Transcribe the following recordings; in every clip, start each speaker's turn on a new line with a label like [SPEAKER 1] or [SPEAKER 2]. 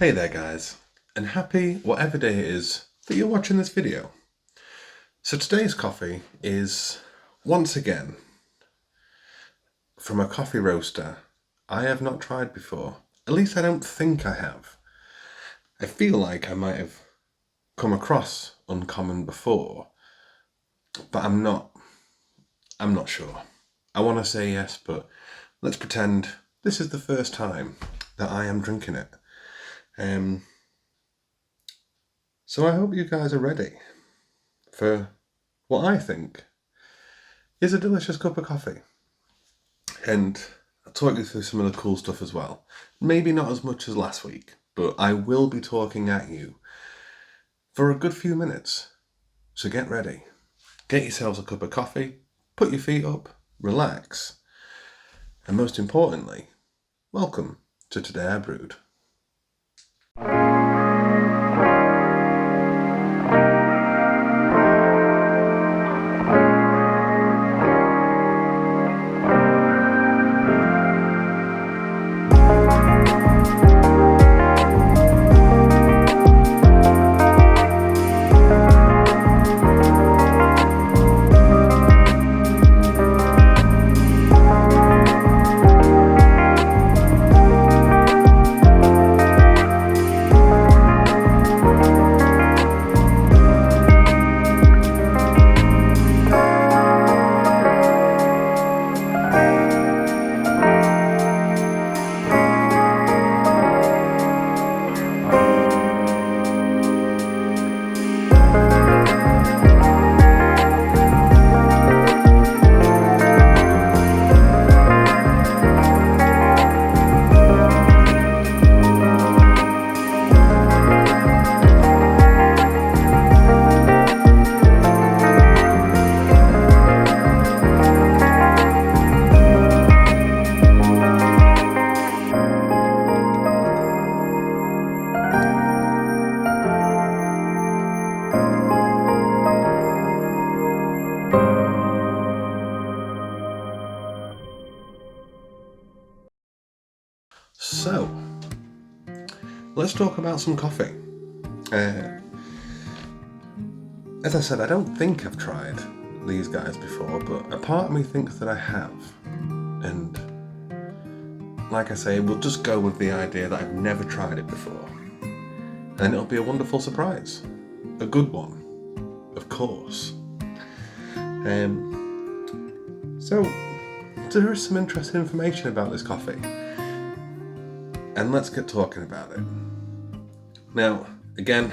[SPEAKER 1] Hey there guys, and happy whatever day it is that you're watching this video. So today's coffee is, once again, from a coffee roaster I have not tried before. At least I don't think I have. I feel like I might have come across Un.common before, but I'm not sure. I want to say yes, but let's pretend this is the first time that I am drinking it. So I hope you guys are ready for what I think is a delicious cup of coffee. And I'll talk you through some of the cool stuff as well. Maybe not as much as last week, but I will be talking at you for a good few minutes. So get ready. Get yourselves a cup of coffee, put your feet up, relax, and most importantly, welcome to Today I Brewed. So, let's talk about some coffee. As I said, I don't think I've tried these guys before, but a part of me thinks that I have. And like I say, we'll just go with the idea that I've never tried it before. And it'll be a wonderful surprise. A good one, of course. So, there is some interesting information about this coffee. And let's get talking about it. Now, again,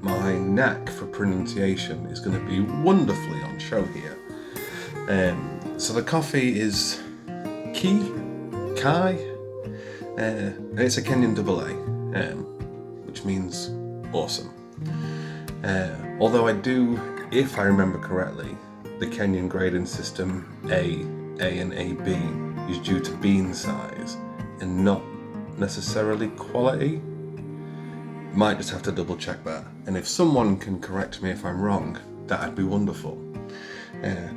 [SPEAKER 1] my knack for pronunciation is going to be wonderfully on show here. So the coffee is KII, and it's a Kenyan AA, which means awesome. Although I do, if I remember correctly, the Kenyan grading system A, and AB is due to bean size and not necessarily quality. Might just have to double check that, and if someone can correct me if I'm wrong, that'd be wonderful.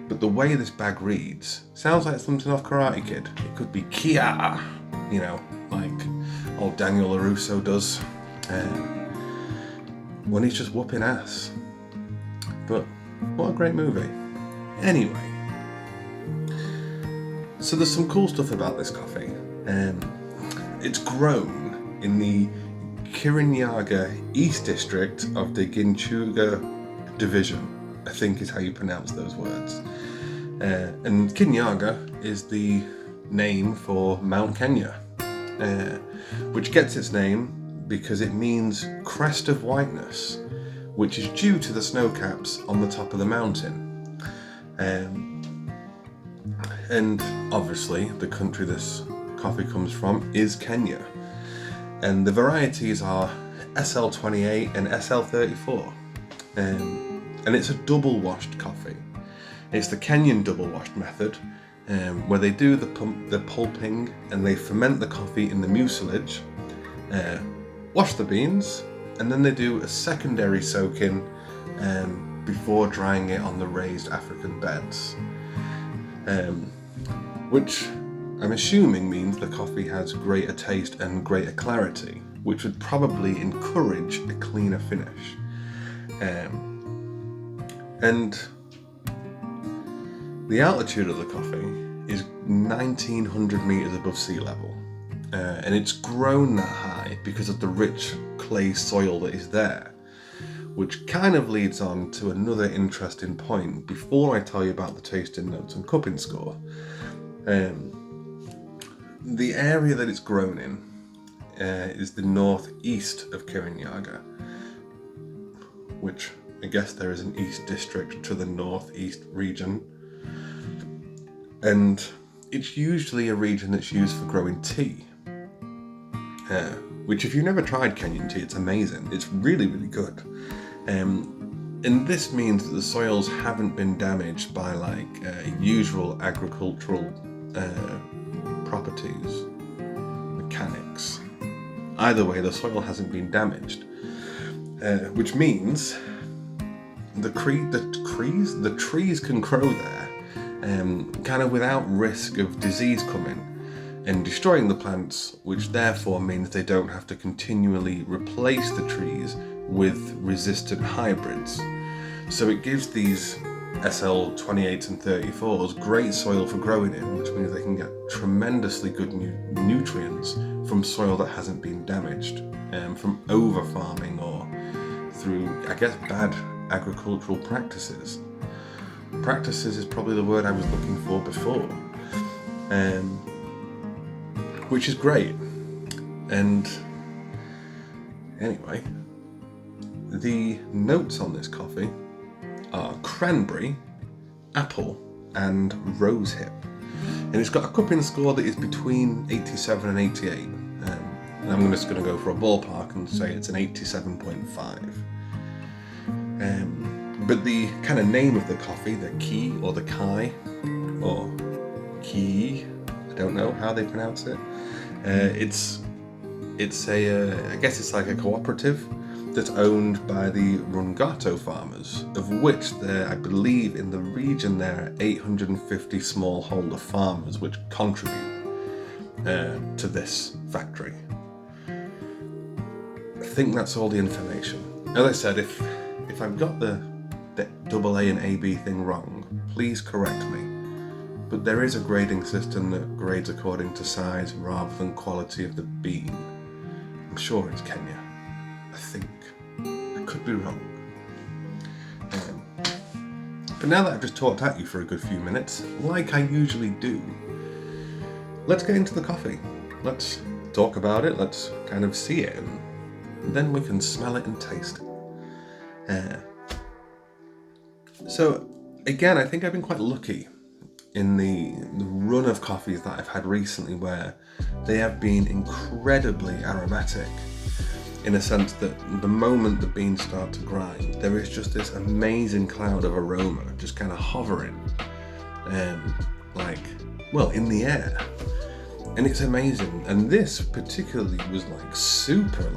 [SPEAKER 1] But the way this bag reads sounds like something off Karate Kid. It could be Kia, like old Daniel LaRusso does when he's just whooping ass. But what a great movie. Anyway, so there's some cool stuff about this coffee. It's grown in the Kirinyaga East District of the Ginchuga Division, I think is how you pronounce those words. And Kirinyaga is the name for Mount Kenya, which gets its name because it means crest of whiteness, which is due to the snow caps on the top of the mountain. And obviously the country this coffee comes from is Kenya, and the varieties are SL28 and SL34, and it's a double washed coffee. It's the Kenyan double washed method, where they do the pulping and they ferment the coffee in the mucilage, wash the beans, and then they do a secondary soaking before drying it on the raised African beds, which I'm assuming means the coffee has greater taste and greater clarity, which would probably encourage a cleaner finish. And the altitude of the coffee is 1900 meters above sea level, and it's grown that high because of the rich clay soil that is there, which kind of leads on to another interesting point before I tell you about the tasting notes and cupping score. The area that it's grown in is the northeast of Kirinyaga, which I guess there is an east district to the northeast region, and it's usually a region that's used for growing tea, which if you've never tried Kenyan tea, it's amazing. It's really, really good. And this means that the soils haven't been damaged by usual agricultural properties, mechanics. Either way, the soil hasn't been damaged, which means the trees can grow there kind of without risk of disease coming and destroying the plants, which therefore means they don't have to continually replace the trees with resistant hybrids. So it gives these SL28s and 34s great soil for growing in, which means they can get tremendously good nutrients from soil that hasn't been damaged, from over farming or through, I guess, bad agricultural practices. Practices is probably the word I was looking for before, which is great. And anyway, the notes on this coffee are cranberry, apple, and rosehip. And it's got a cupping score that is between 87 and 88. And I'm just going to go for a ballpark and say it's an 87.5. But the kind of name of the coffee, the KII or the KII, or KII, I don't know how they pronounce it. It's a, I guess it's like a cooperative that's owned by the Rungato farmers, of which there, I believe, in the region there are 850 smallholder farmers which contribute to this factory. I think that's all the information. As I said, if I've got the AA and AB thing wrong, please correct me. But there is a grading system that grades according to size rather than quality of the bean. I'm sure it's Kenya. I think. I could be wrong. But now that I've just talked at you for a good few minutes, like I usually do, let's get into the coffee. Let's talk about it, let's kind of see it, and then we can smell it and taste it. So, again, I think I've been quite lucky in the run of coffees that I've had recently, where they have been incredibly aromatic, in a sense that the moment the beans start to grind, there is just this amazing cloud of aroma just kind of hovering, in the air. And it's amazing. And this particularly was super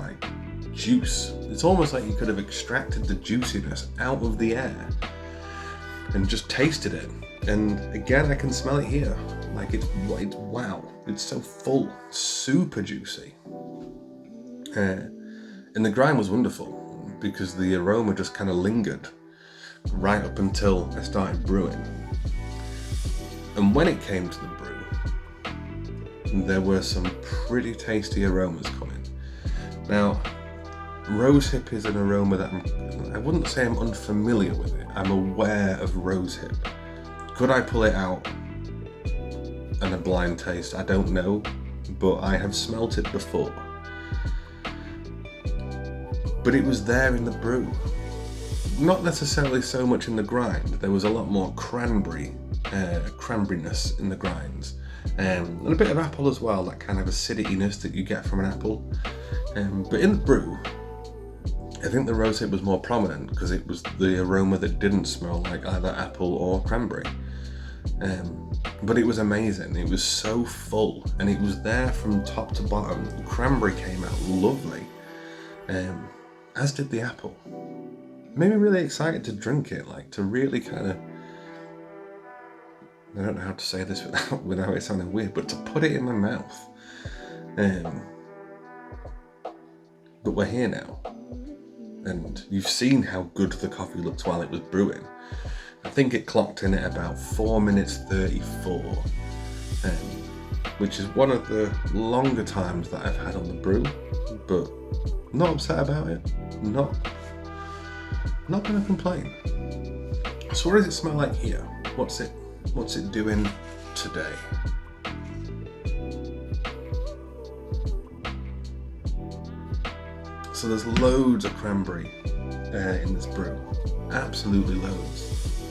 [SPEAKER 1] juice. It's almost like you could have extracted the juiciness out of the air and just tasted it. And again, I can smell it here. It's wow. It's so full, super juicy. And the grind was wonderful because the aroma just kind of lingered right up until I started brewing. And when it came to the brew, there were some pretty tasty aromas coming. Now, rosehip is an aroma that I wouldn't say I'm unfamiliar with it. I'm aware of rosehip. Could I pull it out in a blind taste? I don't know, but I have smelt it before. But it was there in the brew. Not necessarily so much in the grind. There was a lot more cranberryness in the grinds. And a bit of apple as well, that kind of acidityness that you get from an apple. But in the brew, I think the rosehip was more prominent because it was the aroma that didn't smell like either apple or cranberry. But it was amazing. It was so full, and it was there from top to bottom. The cranberry came out lovely, as did the apple. Made me really excited to drink it, to really kind of, I don't know how to say this without it sounding weird, but to put it in my mouth. But we're here now. And you've seen how good the coffee looked while it was brewing. I think it clocked in at about 4 minutes 34, which is one of the longer times that I've had on the brew, but not upset about it. Not going to complain. So what does it smell like here? What's it doing today? So there's loads of cranberry in this brew, absolutely loads.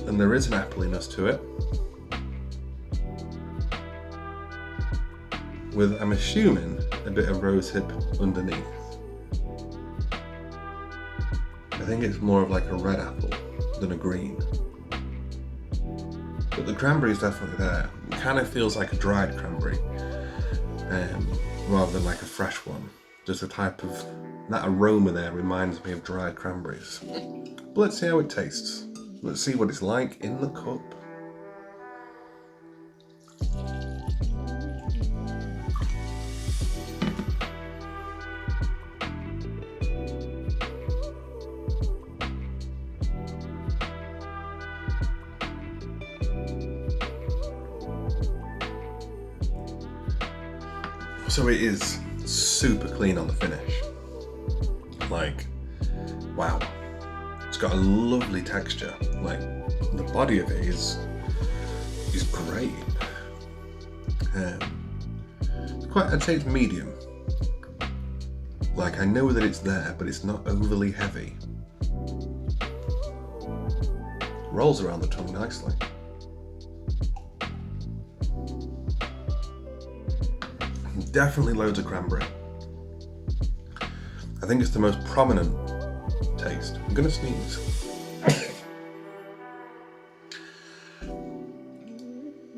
[SPEAKER 1] And there is an appliness to it, with, I'm assuming, a bit of rosehip underneath. I think it's more of like a red apple than a green. But the cranberry is definitely there. It kind of feels like a dried cranberry, rather than like a fresh one. Just a type of, that aroma there reminds me of dried cranberries. But let's see how it tastes. Let's see what it's like in the cup. So it is super clean on the finish. Like, wow. It's got a lovely texture. Like, the body of it is great. I'd say it's medium. Like, I know that it's there, but it's not overly heavy. Rolls around the tongue nicely. Definitely loads of cranberry. I think it's the most prominent taste. I'm gonna sneeze.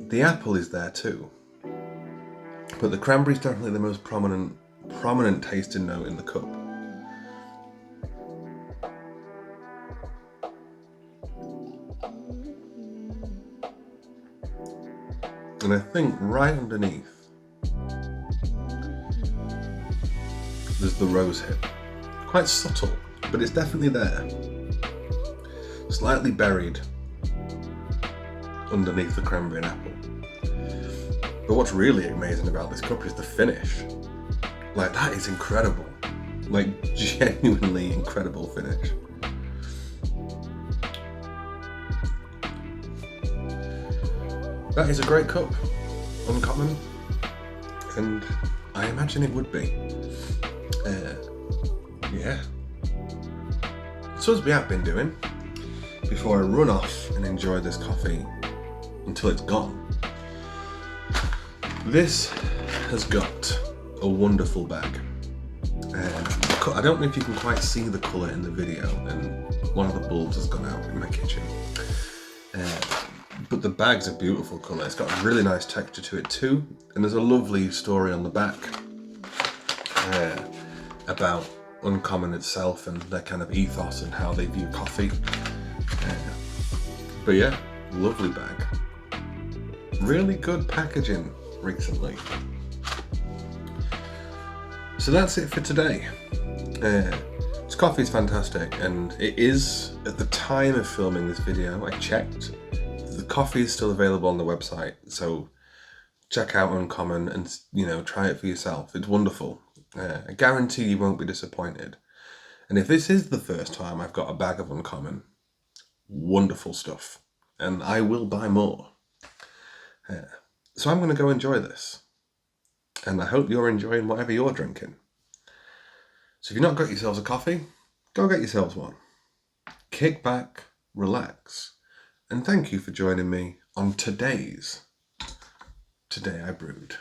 [SPEAKER 1] The apple is there too, but the cranberry is definitely the most prominent tasting note in the cup. And I think right underneath there's the rosehip. Quite subtle, but it's definitely there. Slightly buried underneath the cranberry and apple. But what's really amazing about this cup is the finish. Like, that is incredible. Like, genuinely incredible finish. That is a great cup. Uncommon. And I imagine it would be. Yeah. So as we have been doing, before I run off and enjoy this coffee until it's gone, this has got a wonderful bag. I don't know if you can quite see the colour in the video, and one of the bulbs has gone out in my kitchen. But the bag's a beautiful colour. It's got a really nice texture to it too, and there's a lovely story on the back about Un.common itself and their kind of ethos and how they view coffee. But yeah, lovely bag. Really good packaging recently. So that's it for today. This coffee is fantastic, and it is, at the time of filming this video, I checked, the coffee is still available on the website, so check out Un.common and, you know, try it for yourself. It's wonderful. I guarantee you won't be disappointed. And if this is the first time I've got a bag of Un.common, wonderful stuff. And I will buy more. So I'm going to go enjoy this. And I hope you're enjoying whatever you're drinking. So if you've not got yourselves a coffee, go get yourselves one. Kick back, relax, and thank you for joining me on Today I Brewed.